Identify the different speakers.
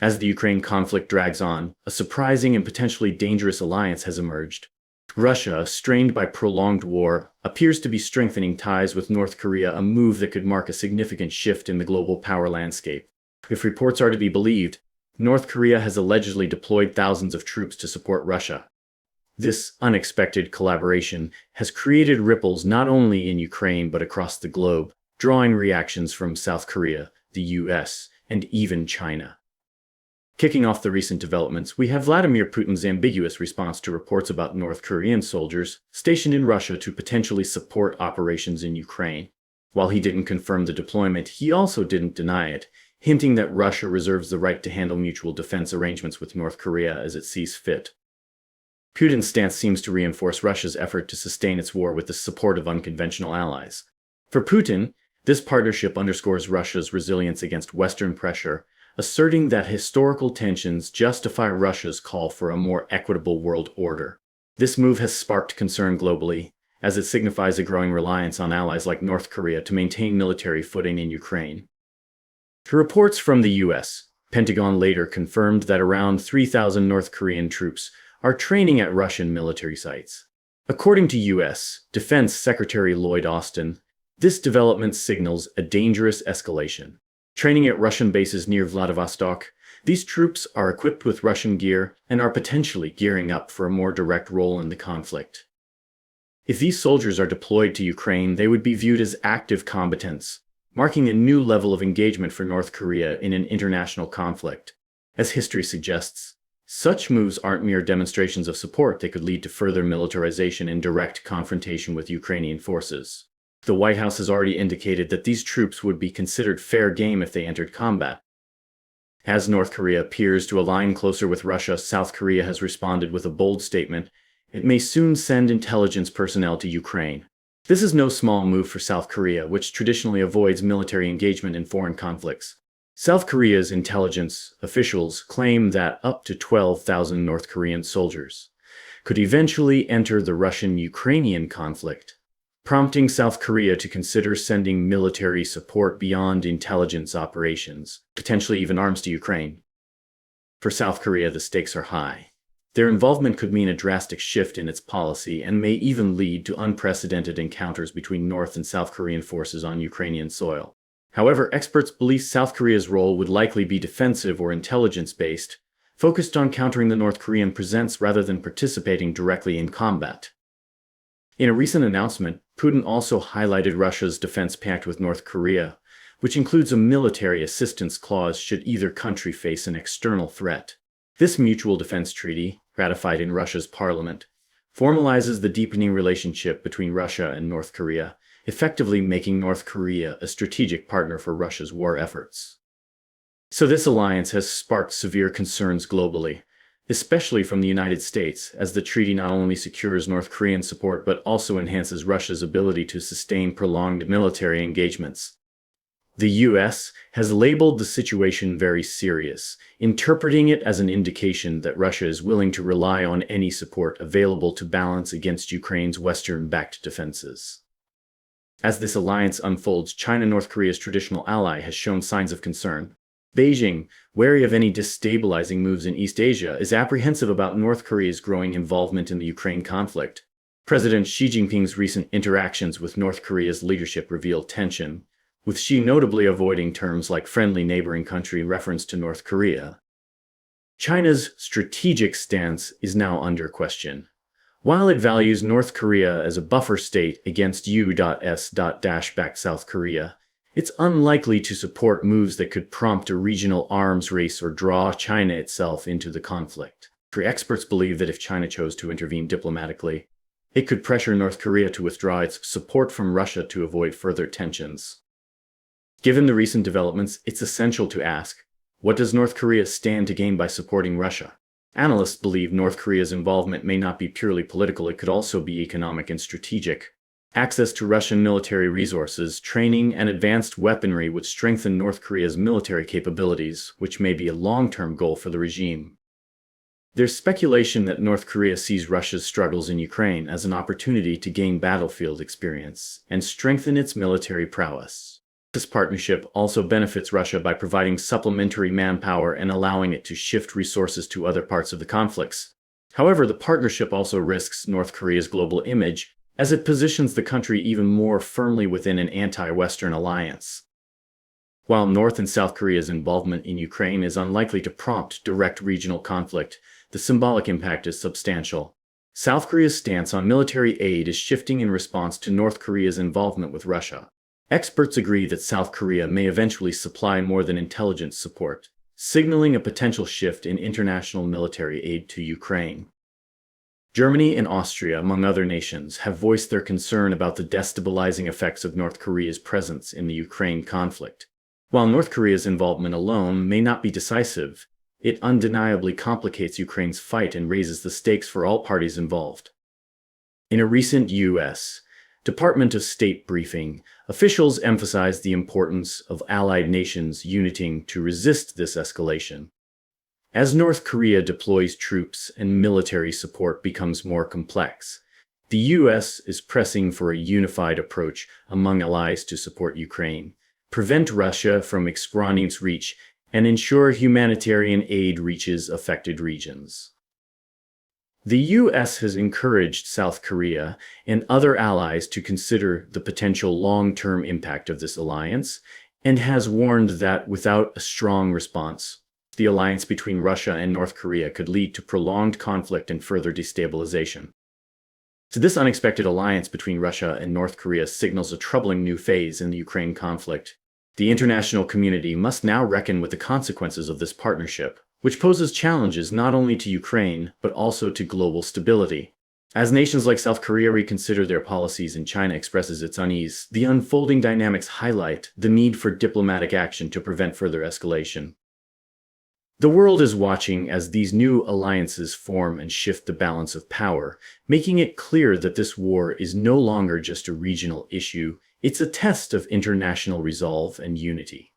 Speaker 1: As the Ukraine conflict drags on, a surprising and potentially dangerous alliance has emerged. Russia, strained by prolonged war, appears to be strengthening ties with North Korea, a move that could mark a significant shift in the global power landscape. If reports are to be believed, North Korea has allegedly deployed thousands of troops to support Russia. This unexpected collaboration has created ripples not only in Ukraine but across the globe, drawing reactions from South Korea, the US, and even China. Kicking off the recent developments, we have Vladimir Putin's ambiguous response to reports about North Korean soldiers stationed in Russia to potentially support operations in Ukraine. While he didn't confirm the deployment, he also didn't deny it, hinting that Russia reserves the right to handle mutual defense arrangements with North Korea as it sees fit. Putin's stance seems to reinforce Russia's effort to sustain its war with the support of unconventional allies. For Putin, this partnership underscores Russia's resilience against Western pressure, asserting that historical tensions justify Russia's call for a more equitable world order. This move has sparked concern globally, as it signifies a growing reliance on allies like North Korea to maintain military footing in Ukraine. Through reports from the US, Pentagon later confirmed that around 3,000 North Korean troops are training at Russian military sites. According to US Defense Secretary Lloyd Austin, this development signals a dangerous escalation. Training at Russian bases near Vladivostok, these troops are equipped with Russian gear and are potentially gearing up for a more direct role in the conflict. If these soldiers are deployed to Ukraine, they would be viewed as active combatants, marking a new level of engagement for North Korea in an international conflict. As history suggests, such moves aren't mere demonstrations of support, they could lead to further militarization and direct confrontation with Ukrainian forces. The White House has already indicated that these troops would be considered fair game if they entered combat. As North Korea appears to align closer with Russia, South Korea has responded with a bold statement: it may soon send intelligence personnel to Ukraine. This is no small move for South Korea, which traditionally avoids military engagement in foreign conflicts. South Korea's intelligence officials claim that up to 12,000 North Korean soldiers could eventually enter the Russian-Ukrainian conflict, prompting South Korea to consider sending military support beyond intelligence operations, potentially even arms to Ukraine. For South Korea, the stakes are high. Their involvement could mean a drastic shift in its policy and may even lead to unprecedented encounters between North and South Korean forces on Ukrainian soil. However, experts believe South Korea's role would likely be defensive or intelligence-based, focused on countering the North Korean presence rather than participating directly in combat. In a recent announcement, Putin also highlighted Russia's defense pact with North Korea, which includes a military assistance clause should either country face an external threat. This mutual defense treaty, ratified in Russia's parliament, formalizes the deepening relationship between Russia and North Korea, effectively making North Korea a strategic partner for Russia's war efforts. So this alliance has sparked severe concerns globally, especially from the United States, as the treaty not only secures North Korean support but also enhances Russia's ability to sustain prolonged military engagements. The US has labeled the situation very serious, interpreting it as an indication that Russia is willing to rely on any support available to balance against Ukraine's Western-backed defenses. As this alliance unfolds, China, North Korea's traditional ally, has shown signs of concern. Beijing, wary of any destabilizing moves in East Asia, is apprehensive about North Korea's growing involvement in the Ukraine conflict. President Xi Jinping's recent interactions with North Korea's leadership reveal tension, with Xi notably avoiding terms like friendly neighboring country in reference to North Korea. China's strategic stance is now under question. While it values North Korea as a buffer state against U.S.-backed South Korea, it's unlikely to support moves that could prompt a regional arms race or draw China itself into the conflict. Experts believe that if China chose to intervene diplomatically, it could pressure North Korea to withdraw its support from Russia to avoid further tensions. Given the recent developments, it's essential to ask, what does North Korea stand to gain by supporting Russia? Analysts believe North Korea's involvement may not be purely political, it could also be economic and strategic. Access to Russian military resources, training, and advanced weaponry would strengthen North Korea's military capabilities, which may be a long-term goal for the regime. There's speculation that North Korea sees Russia's struggles in Ukraine as an opportunity to gain battlefield experience and strengthen its military prowess. This partnership also benefits Russia by providing supplementary manpower and allowing it to shift resources to other parts of the conflicts. However, the partnership also risks North Korea's global image, as it positions the country even more firmly within an anti-Western alliance. While North and South Korea's involvement in Ukraine is unlikely to prompt direct regional conflict, the symbolic impact is substantial. South Korea's stance on military aid is shifting in response to North Korea's involvement with Russia. Experts agree that South Korea may eventually supply more than intelligence support, signaling a potential shift in international military aid to Ukraine. Germany and Austria, among other nations, have voiced their concern about the destabilizing effects of North Korea's presence in the Ukraine conflict. While North Korea's involvement alone may not be decisive, it undeniably complicates Ukraine's fight and raises the stakes for all parties involved. In a recent U.S. Department of State briefing, officials emphasized the importance of allied nations uniting to resist this escalation. As North Korea deploys troops and military support becomes more complex, the U.S. is pressing for a unified approach among allies to support Ukraine, prevent Russia from expanding its reach, and ensure humanitarian aid reaches affected regions. The U.S. has encouraged South Korea and other allies to consider the potential long-term impact of this alliance, and has warned that without a strong response, the alliance between Russia and North Korea could lead to prolonged conflict and further destabilization. So this unexpected alliance between Russia and North Korea signals a troubling new phase in the Ukraine conflict. The international community must now reckon with the consequences of this partnership, which poses challenges not only to Ukraine, but also to global stability. As nations like South Korea reconsider their policies and China expresses its unease, the unfolding dynamics highlight the need for diplomatic action to prevent further escalation. The world is watching as these new alliances form and shift the balance of power, making it clear that this war is no longer just a regional issue. It's a test of international resolve and unity.